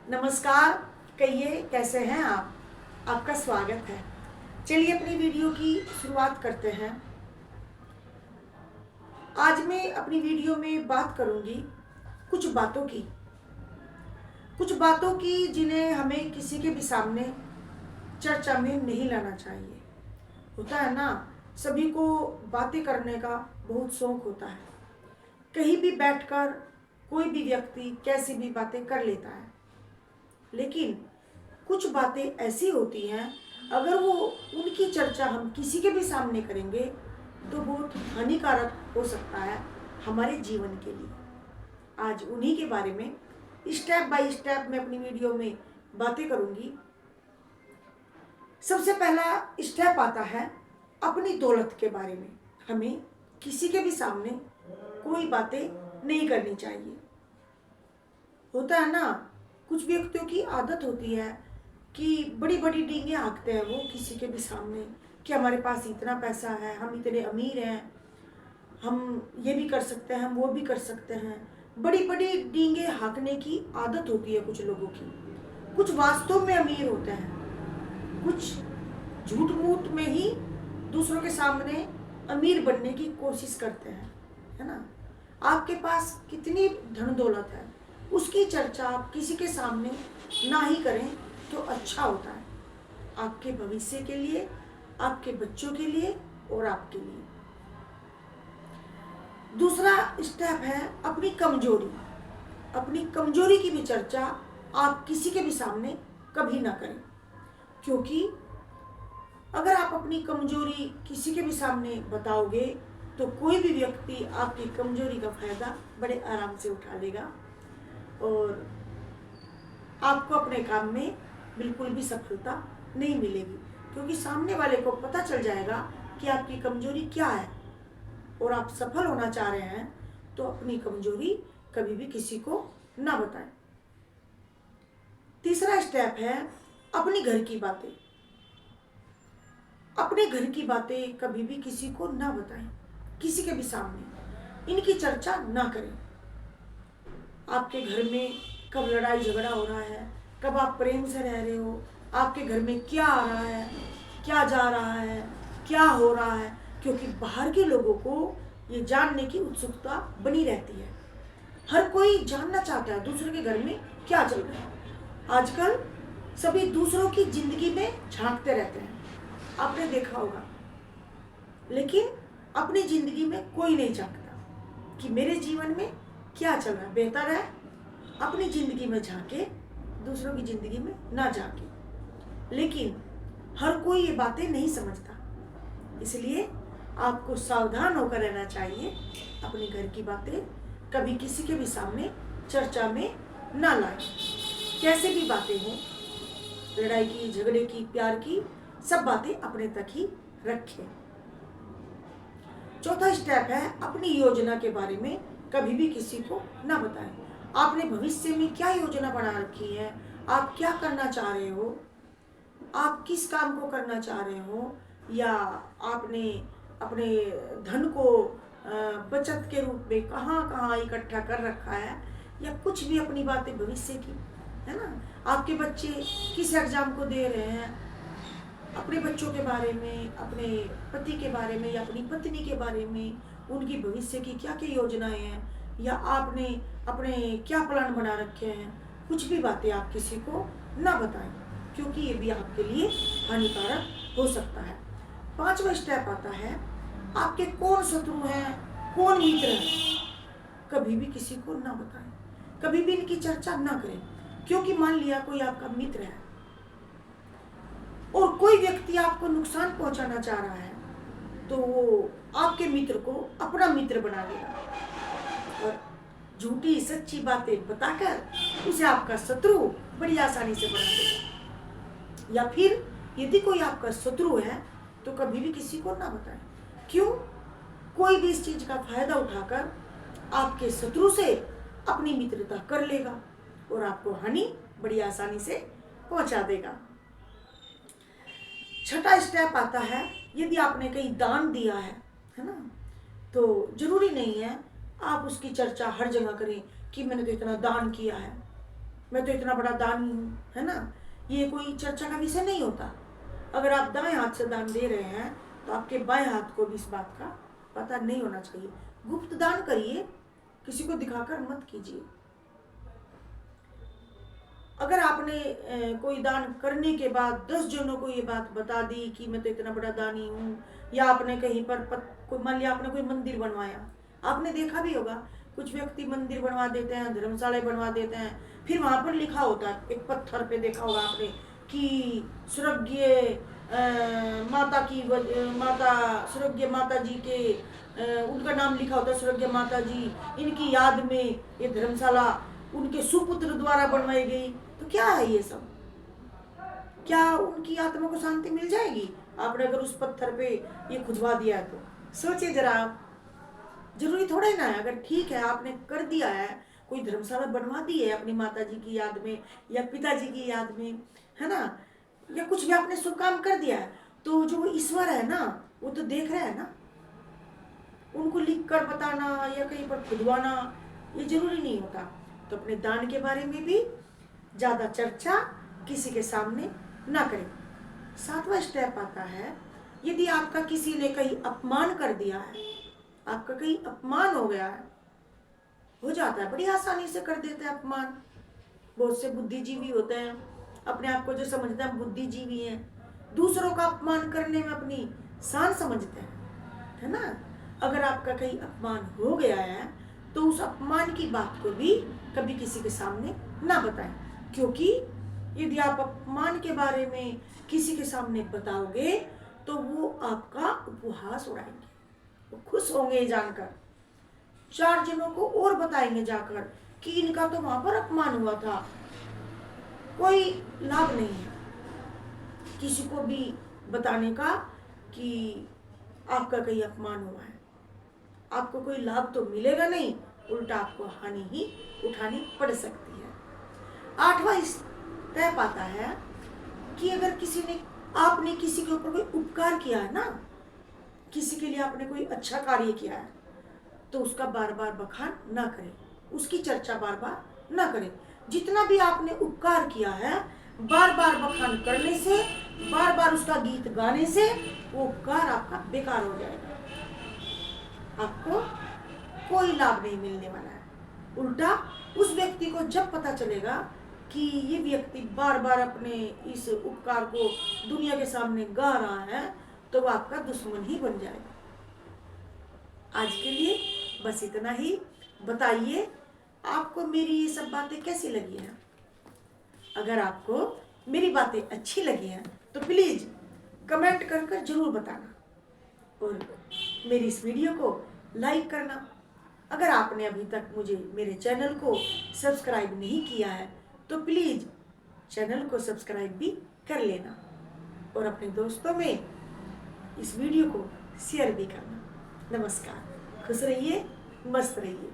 नमस्कार। कहिए कैसे हैं आप। आपका स्वागत है। चलिए अपनी वीडियो की शुरुआत करते हैं। आज मैं अपनी वीडियो में बात करूंगी कुछ बातों की जिन्हें हमें किसी के भी सामने चर्चा में नहीं लाना चाहिए। होता है ना, सभी को बातें करने का बहुत शौक होता है। कहीं भी बैठकर कोई भी व्यक्ति कैसी भी बातें कर लेता है, लेकिन कुछ बातें ऐसी होती हैं, अगर वो उनकी चर्चा हम किसी के भी सामने करेंगे तो बहुत हानिकारक हो सकता है हमारे जीवन के लिए। आज उन्हीं के बारे में स्टेप बाय स्टेप मैं अपनी वीडियो में बातें करूंगी। सबसे पहला स्टेप आता है अपनी दौलत के बारे में। हमें किसी के भी सामने कोई बातें नहीं करनी चाहिए। होता है ना, कुछ व्यक्तियों की आदत होती है कि बड़ी बड़ी डींगे हाँकते हैं वो किसी के भी सामने कि हमारे पास इतना पैसा है, हम इतने अमीर हैं, हम ये भी कर सकते हैं, हम वो भी कर सकते हैं। बड़ी बड़ी डींगे हाँकने की आदत होती है कुछ लोगों की। कुछ वास्तव में अमीर होते हैं, कुछ झूठ मूठ में ही दूसरों के सामने अमीर बनने की कोशिश करते हैं, है ना। आपके पास कितनी धन दौलत है उसकी चर्चा आप किसी के सामने ना ही करें तो अच्छा होता है, आपके भविष्य के लिए, आपके बच्चों के लिए और आपके लिए। दूसरा स्टेप है अपनी कमजोरी। अपनी कमजोरी की भी चर्चा आप किसी के भी सामने कभी ना करें, क्योंकि अगर आप अपनी कमजोरी किसी के भी सामने बताओगे तो कोई भी व्यक्ति आपकी कमजोरी का फायदा बड़े आराम से उठा लेगा और आपको अपने काम में बिल्कुल भी सफलता नहीं मिलेगी, क्योंकि सामने वाले को पता चल जाएगा कि आपकी कमजोरी क्या है। और आप सफल होना चाह रहे हैं तो अपनी कमजोरी कभी भी किसी को ना बताएं। तीसरा स्टेप है अपनी घर की बातें। अपने घर की बातें कभी भी किसी को ना बताएं, किसी के भी सामने इनकी चर्चा ना करें। आपके घर में कब लड़ाई झगड़ा हो रहा है, कब आप प्रेम से रह रहे हो, आपके घर में क्या आ रहा है, क्या जा रहा है, क्या हो रहा है, क्योंकि बाहर के लोगों को ये जानने की उत्सुकता बनी रहती है। हर कोई जानना चाहता है दूसरे के घर में क्या चल रहा है। आजकल सभी दूसरों की जिंदगी में झांकते रहते हैं, आपने देखा होगा, लेकिन अपनी जिंदगी में कोई नहीं झांकता कि मेरे जीवन में क्या चल रहा है। बेहतर है अपनी जिंदगी में झांके, दूसरों की जिंदगी में ना झांके। लेकिन हर कोई ये बातें नहीं समझता, इसलिए आपको सावधान होकर रहना चाहिए। अपने घर की बातें कभी किसी के भी सामने चर्चा में ना लाएं। कैसे भी बातें हों, लड़ाई की, झगड़े की, प्यार की, सब बातें अपने तक ही रखें। चौथा स्टेप है अपनी योजना के बारे में कभी भी किसी को ना बताएं। आपने भविष्य में क्या योजना बना रखी है, आप क्या करना चाह रहे हो, आप किस काम को करना चाह रहे हो, या आपने अपने धन को बचत के रूप में कहाँ कहाँ इकट्ठा कर रखा है, या कुछ भी अपनी बातें भविष्य की, है ना। आपके बच्चे किस एग्जाम को दे रहे हैं, अपने बच्चों के बारे में, अपने पति के बारे में या अपनी पत्नी के बारे में, उनकी भविष्य की क्या क्या योजनाएं हैं, या आपने अपने क्या प्लान बना रखे हैं, कुछ भी बातें आप किसी को ना बताएं, क्योंकि ये भी आपके लिए हानिकारक हो सकता है। पांचवा स्टेप आता है आपके कौन शत्रु हैं, कौन मित्र है, कभी भी किसी को ना बताएं, कभी भी इनकी चर्चा ना करें। क्योंकि मान लिया कोई आपका मित्र है और कोई व्यक्ति आपको नुकसान पहुंचाना चाह रहा है, तो वो आपके मित्र को अपना मित्र बना लेगा और झूठी सच्ची बातें बताकर उसे आपका शत्रु बड़ी आसानी से बना देगा। या फिर यदि कोई आपका शत्रु है तो कभी भी किसी को ना बताएं। क्यों? कोई भी इस चीज का फायदा उठाकर आपके शत्रु से अपनी मित्रता कर लेगा और आपको हानि बड़ी आसानी से पहुंचा देगा। छठा स्टेप आता है यदि आपने कहीं दान दिया है ना, तो जरूरी नहीं है आप उसकी चर्चा हर जगह करें कि मैंने तो इतना दान किया है। मैं तो इतना बड़ा दानी हूँ, है ना। ये कोई चर्चा का विषय नहीं होता। अगर आप दाएं हाथ से दान दे रहे हैं तो आपके बाएं हाथ को भी इस बात का पता नहीं होना चाहिए। गुप्त दान करिए, किसी को दिखाकर मत कीजिए। अगर आपने कोई दान करने के बाद 10 जनों को ये बात बता दी कि मैं तो इतना बड़ा दानी हूँ, या आपने कहीं पर मान लिया आपने कोई मंदिर बनवाया, आपने देखा भी होगा कुछ व्यक्ति मंदिर बनवा देते हैं, धर्मशाला बनवा देते हैं, फिर वहां पर लिखा होता है एक पत्थर पे, देखा होगा आपने कि स्वर्गीय स्वर्गीय माता जी के उनका नाम लिखा होता है, स्वर्गीय माता जी, इनकी याद में ये धर्मशाला उनके सुपुत्र द्वारा बनवाई गई। तो क्या है ये सब? क्या उनकी आत्मा को शांति मिल जाएगी आपने अगर उस पत्थर पे ये खुदवा दिया? तो सोचिए जरा आप। जरूरी थोड़ा ही ना है, अगर ठीक है आपने कर दिया है, कोई धर्मशाला बनवा दी है अपनी माता जी की याद में या पिताजी की याद में, है ना, या कुछ भी आपने शुभ काम कर दिया है, तो जो ईश्वर है ना वो तो देख रहे हैं ना। उनको लिख कर बताना या कहीं पर खुदवाना ये जरूरी नहीं होता। तो अपने दान के बारे में भी ज्यादा चर्चा किसी के सामने ना करें। 7वां स्टेप आता है, यदि आपका किसी ने कहीं अपमान कर दिया है, आपका कहीं अपमान हो गया है, हो जाता है, बड़ी आसानी से कर देते हैं अपमान। बहुत से बुद्धिजीवी होते हैं, अपने आप को जो समझते हैं बुद्धिजीवी हैं, दूसरों का अपमान करने में अपनी शान समझते हैं, है ना। अगर आपका कहीं अपमान हो गया है तो उस अपमान की बात को भी कभी किसी के सामने ना बताएं, क्योंकि यदि आप अपमान के बारे में किसी के सामने बताओगे तो वो आपका उपहास उड़ाएंगे, वो खुश होंगे जानकर, 4 जनों को और बताएंगे जाकर कि इनका तो वहां पर अपमान हुआ था। कोई लाभ नहीं है किसी को भी बताने का कि आपका कहीं अपमान हुआ है। आपको कोई लाभ तो मिलेगा नहीं, उल्टा आपको हानि ही उठानी पड़ सकती है। 8वां स्टेप आता है कि अगर आपने किसी के ऊपर कोई उपकार किया है ना, किसी के लिए आपने कोई अच्छा कार्य किया है, तो उसका बार बार बखान ना करें, उसकी चर्चा बार बार ना करें। जितना भी आपने उपकार किया है, बार बार बखान करने से, बार बार उसका गीत गाने से वो उपकार आपका बेकार हो जाएगा, आपको कोई लाभ नहीं मिलने वाला है। उल्टा उस व्यक्ति को जब पता चलेगा कि ये व्यक्ति बार बार अपने इस उपकार को दुनिया के सामने गा रहा है, तो वो आपका दुश्मन ही बन जाएगा। आज के लिए बस इतना ही। बताइए आपको मेरी ये सब बातें कैसी लगी हैं? अगर आपको मेरी बातें अच्छी लगी हैं तो प्लीज कमेंट कर जरूर बताना, और मेरी इस वीडियो को लाइक करना। अगर आपने अभी तक मुझे मेरे चैनल को सब्सक्राइब नहीं किया है तो प्लीज चैनल को सब्सक्राइब भी कर लेना, और अपने दोस्तों में इस वीडियो को शेयर भी करना। नमस्कार, खुश रहिए, मस्त रहिए।